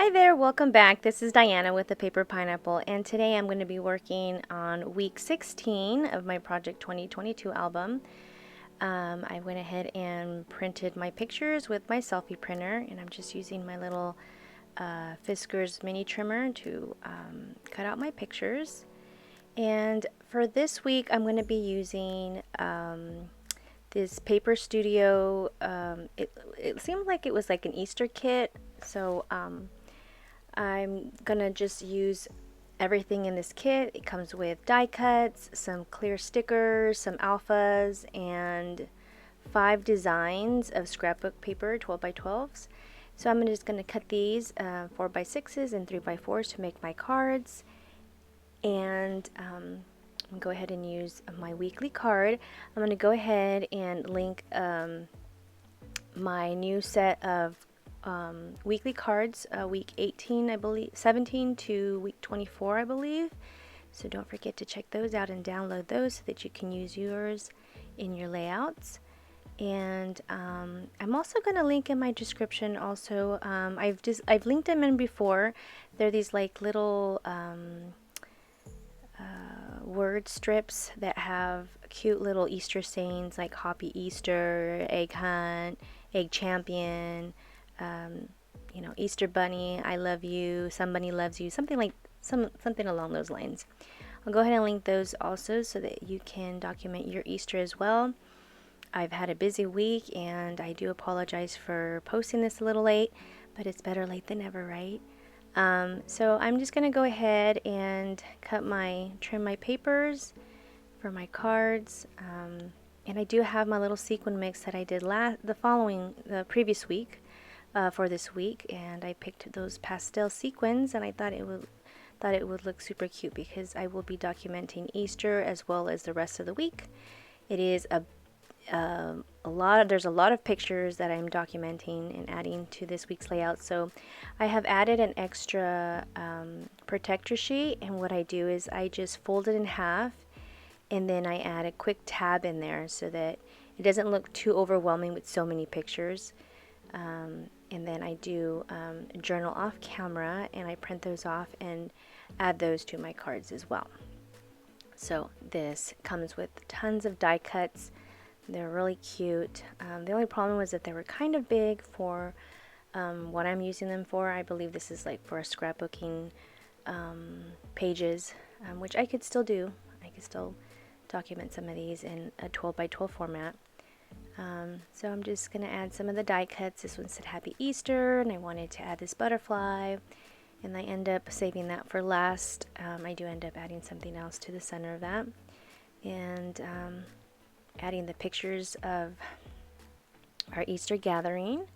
Hi there, welcome back. This is Diana with the Paper Pineapple, and today I'm going to be working on week 16 of my Project 2022 album. I went ahead and printed my pictures with my selfie printer, and I'm just using my little Fiskars mini trimmer to cut out my pictures. And for this week, I'm going to be using this Paper Studio. It seemed like it was like an Easter kit, so I'm gonna just use everything in this kit. It comes with die cuts, some clear stickers, some alphas, and 5 designs of scrapbook paper, 12 by 12s. So I'm just gonna cut these 4 by 6s and 3 by 4s to make my cards. And I'm gonna go ahead and use my weekly card. I'm gonna go ahead and link my new set of weekly cards, week 18, I believe, 17 to week 24, I believe. So don't forget to check those out and download those so that you can use yours in your layouts. And I'm also going to link in my description also. I've linked them in before. They're these like little word strips that have cute little Easter sayings like Happy Easter, Egg Hunt, Egg Champion, Easter Bunny, I love you, somebody loves you, something along those lines. I'll go ahead and link those also so that you can document your Easter as well. I've had a busy week and I do apologize for posting this a little late, but it's better late than never, right? So I'm just going to go ahead and trim my papers for my cards. And I do have my little sequin mix that I did the previous week for this week, and I picked those pastel sequins, and I thought it would look super cute because I will be documenting Easter as well as the rest of the week. It is there's a lot of pictures that I'm documenting and adding to this week's layout. So I have added an extra protector sheet, and what I do is I just fold it in half, and then I add a quick tab in there so that it doesn't look too overwhelming with so many pictures. And then I do journal off camera, and I print those off and add those to my cards as well. So this comes with tons of die cuts. They're really cute. The only problem was that they were kind of big for what I'm using them for. I believe this is like for scrapbooking pages, which I could still do. I could still document some of these in a 12 by 12 format. So I'm just going to add some of the die cuts. This one said Happy Easter, and I wanted to add this butterfly, and I end up saving that for last. I do end up adding something else to the center of that, and adding the pictures of our Easter gathering.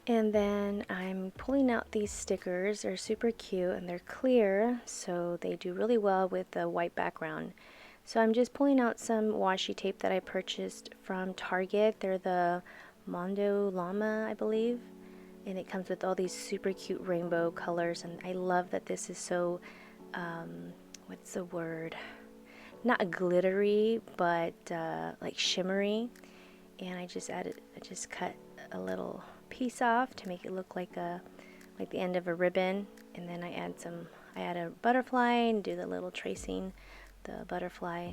And then I'm pulling out these stickers. They're super cute and they're clear, so they do really well with the white background. So I'm just pulling out some washi tape that I purchased from Target. They're the Mondo Llama, I believe. And it comes with all these super cute rainbow colors. And I love that this is so, what's the word? Not glittery, but like shimmery. And I just cut a little piece off to make it look like the end of a ribbon. And then I add a butterfly and do the little tracing, the butterfly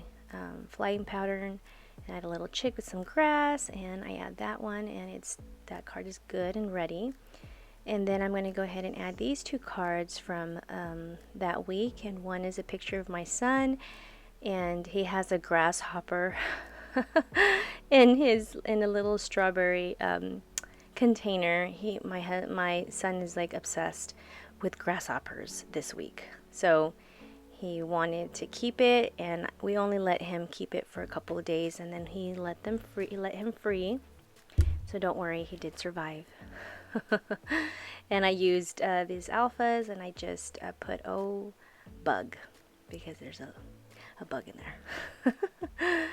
flying pattern, and add a little chick with some grass, and I add that one, and that card is good and ready. And then I'm going to go ahead and add these 2 cards from that week, and one is a picture of my son, and he has a grasshopper in a little strawberry container. My son is like obsessed with grasshoppers this week, so he wanted to keep it, and we only let him keep it for a couple of days, and then he let him free. So don't worry, he did survive. And I used these alphas, and I just put bug, because there's a bug in there.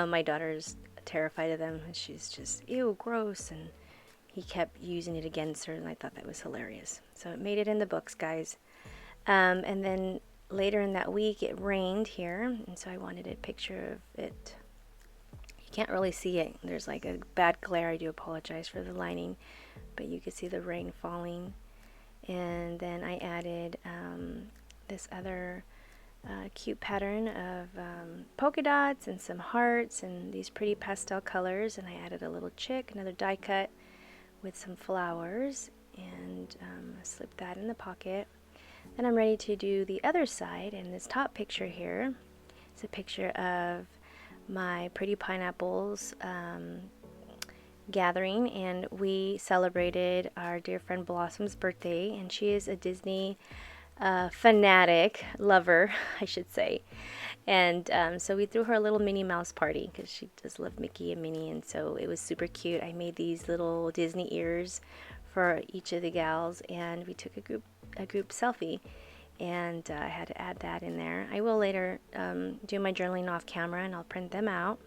My daughter's terrified of them, and she's just, ew, gross, and he kept using it against her, and I thought that was hilarious. So it made it in the books, guys. And then later in that week it rained here, and so I wanted a picture of it. You can't really see it, there's like a bad glare. I do apologize for the lighting, but you can see the rain falling. And then I added this other cute pattern of polka dots and some hearts and these pretty pastel colors, and I added a little chick, another die cut with some flowers, and slip that in the pocket. Then I'm ready to do the other side, and this top picture here is a picture of my Pretty Pineapples gathering, and we celebrated our dear friend Blossom's birthday, and she is a Disney fanatic lover, I should say. And so we threw her a little Minnie Mouse party because she does love Mickey and Minnie, and so it was super cute. I made these little Disney ears for each of the gals, and we took a group selfie, and I had to add that in there. I will later do my journaling off camera, and I'll print them out.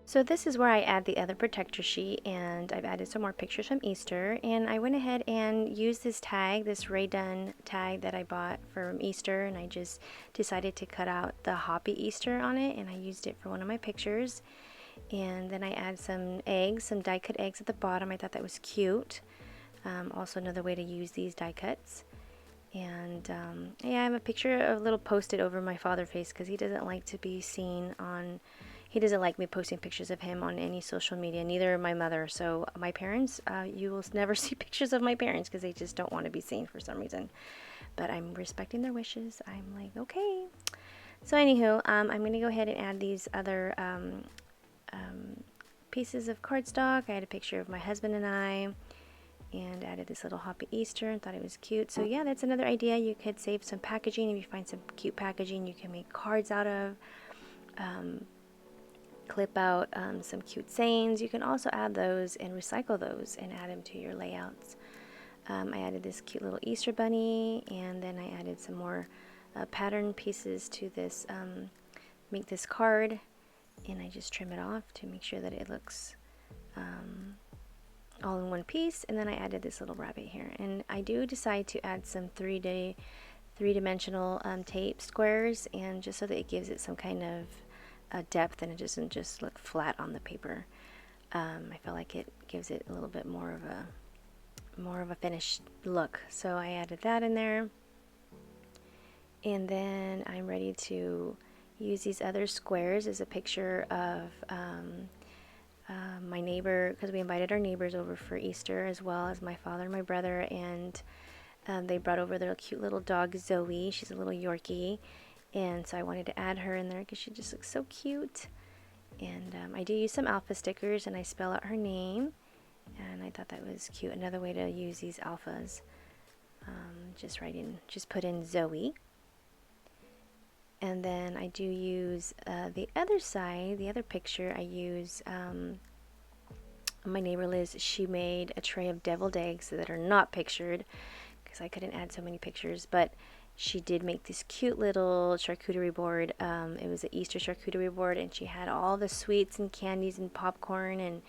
So this is where I add the other protector sheet, and I've added some more pictures from Easter, and I went ahead and used this tag, this Ray Dunn tag that I bought from Easter, and I just decided to cut out the Hoppy Easter on it, and I used it for one of my pictures. And then I add some eggs, some die cut eggs at the bottom. I thought that was cute. Also another way to use these die cuts. And yeah, I have a picture, a little post-it over my father face because he doesn't like to be seen on, he doesn't like me posting pictures of him on any social media, neither my mother. So my parents, you will never see pictures of my parents because they just don't want to be seen for some reason. But I'm respecting their wishes. I'm like, okay. So anywho, I'm going to go ahead and add these other pieces of cardstock. I had a picture of my husband and I, and added this little Hoppy Easter and thought it was cute. So yeah, that's another idea. You could save some packaging. If you find some cute packaging you can make cards out of, clip out some cute sayings. You can also add those and recycle those and add them to your layouts. I added this cute little Easter bunny, and then I added some more pattern pieces to this, make this card, and I just trim it off to make sure that it looks all in one piece. And then I added this little rabbit here, and I do decide to add some three-dimensional tape squares, and just so that it gives it some kind of depth and it doesn't just look flat on the paper. I feel like it gives it a little bit more of a finished look, so I added that in there. And then I'm ready to use these other squares as a picture of my neighbor, because we invited our neighbors over for Easter, as well as my father and my brother, and they brought over their cute little dog Zoe. She's a little Yorkie, and so I wanted to add her in there because she just looks so cute. And I do use some alpha stickers, and I spell out her name, and I thought that was cute. Another way to use these alphas, just put in Zoe. And then I do use the other side, the other picture, I use my neighbor Liz. She made a tray of deviled eggs that are not pictured because I couldn't add so many pictures, but she did make this cute little charcuterie board. It was an Easter charcuterie board, and she had all the sweets and candies and popcorn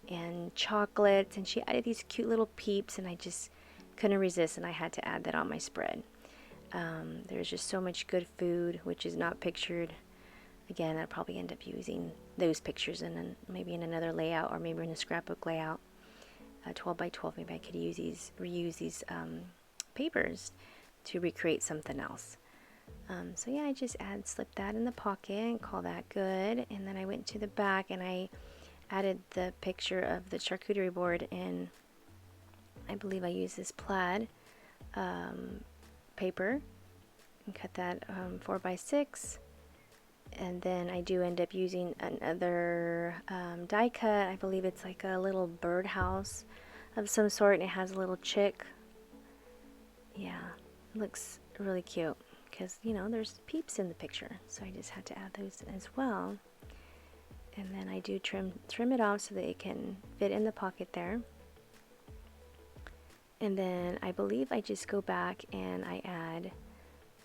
and chocolates, and she added these cute little peeps, and I just couldn't resist, and I had to add that on my spread. There's just so much good food which is not pictured. Again, I'll probably end up using those pictures maybe in another layout, or maybe in a scrapbook layout, 12 by 12. Maybe I could reuse these papers to recreate something else. So yeah, I just slip that in the pocket and call that good. And then I went to the back and I added the picture of the charcuterie board, and I believe I used this plaid paper and cut that 4 by 6. And then I do end up using another die cut. I believe it's like a little birdhouse of some sort, and it has a little chick. Yeah, it looks really cute because, you know, there's peeps in the picture, so I just had to add those as well. And then I do trim it off so that it can fit in the pocket there. And then I believe I just go back and I add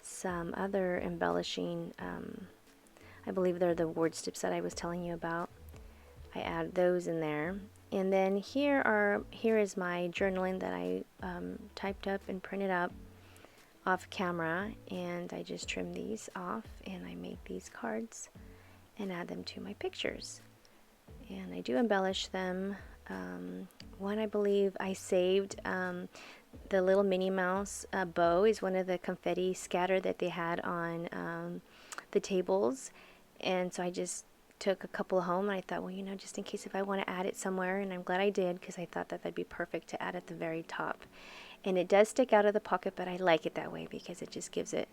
some other embellishing, I believe they're the word snips that I was telling you about. I add those in there. And then here is my journaling that I typed up and printed up off camera, and I just trim these off and I make these cards and add them to my pictures. And I do embellish them one I believe I saved. The little Minnie Mouse bow is one of the confetti scatter that they had on the tables, and so I just took a couple home, and I thought, well, you know, just in case if I want to add it somewhere, and I'm glad I did, because I thought that that'd be perfect to add at the very top. And it does stick out of the pocket, but I like it that way because it just gives it,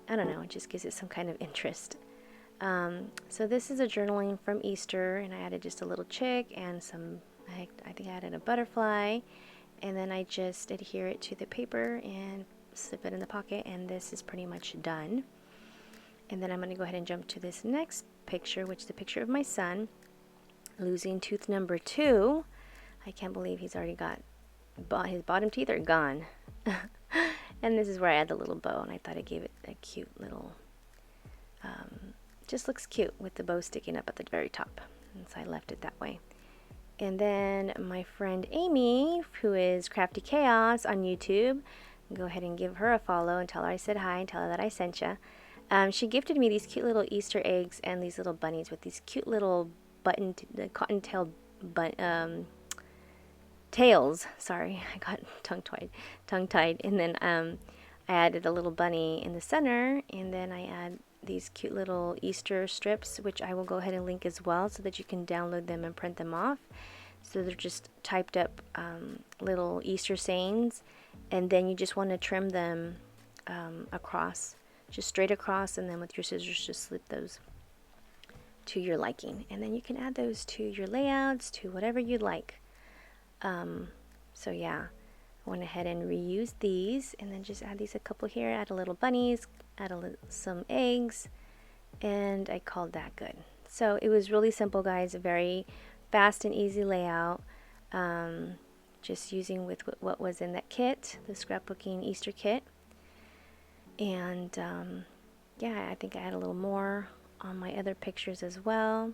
I don't know, it just gives it some kind of interest. So this is a journaling from Easter, and I added just a little chick and some, I think I added a butterfly, and then I just adhere it to the paper and slip it in the pocket, and this is pretty much done. And then I'm going to go ahead and jump to this next picture, which is the picture of my son losing tooth number 2. I can't believe he's already got, his bottom teeth are gone. And this is where I add the little bow, and I thought it gave it a cute little, just looks cute with the bow sticking up at the very top, and so I left it that way. And then my friend Amy, who is Crafty Chaos on YouTube, go ahead and give her a follow and tell her I said hi and tell her that I sent you. She gifted me these cute little Easter eggs and these little bunnies with these cute little cotton-tailed tails. Sorry, I got tongue-tied. And then I added a little bunny in the center, and then I add these cute little Easter strips, which I will go ahead and link as well so that you can download them and print them off. So they're just typed up little Easter sayings, and then you just want to trim them across, just straight across, and then with your scissors just slip those to your liking, and then you can add those to your layouts, to whatever you'd like. So yeah, I went ahead and reused these, and then just add these a couple here, add a little bunnies, add some eggs, and I called that good. So it was really simple, guys, a very fast and easy layout, just using with what was in that kit, the Scrapbooking Easter kit. And yeah, I think I had a little more on my other pictures as well,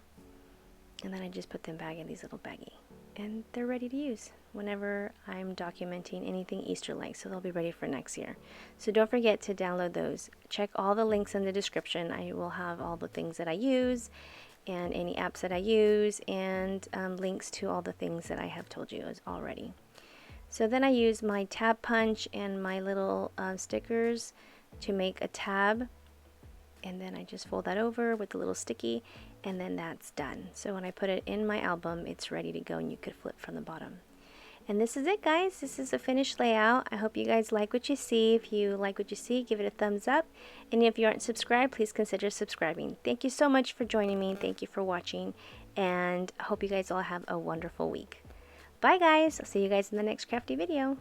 and then I just put them back in these little baggie, and they're ready to use whenever I'm documenting anything Easter-like, so they'll be ready for next year. So don't forget to download those. Check all the links in the description. I will have all the things that I use and any apps that I use, and links to all the things that I have told you already. So then I use my tab punch and my little stickers to make a tab, and then I just fold that over with a little sticky, and then that's done. So when I put it in my album, it's ready to go, and you could flip from the bottom. And this is it, guys. This is a finished layout. I hope you guys like what you see. If you like what you see, give it a thumbs up, and if you aren't subscribed, please consider subscribing. Thank you so much for joining me. Thank you for watching, and I hope you guys all have a wonderful week. Bye, guys. I'll see you guys in the next crafty video.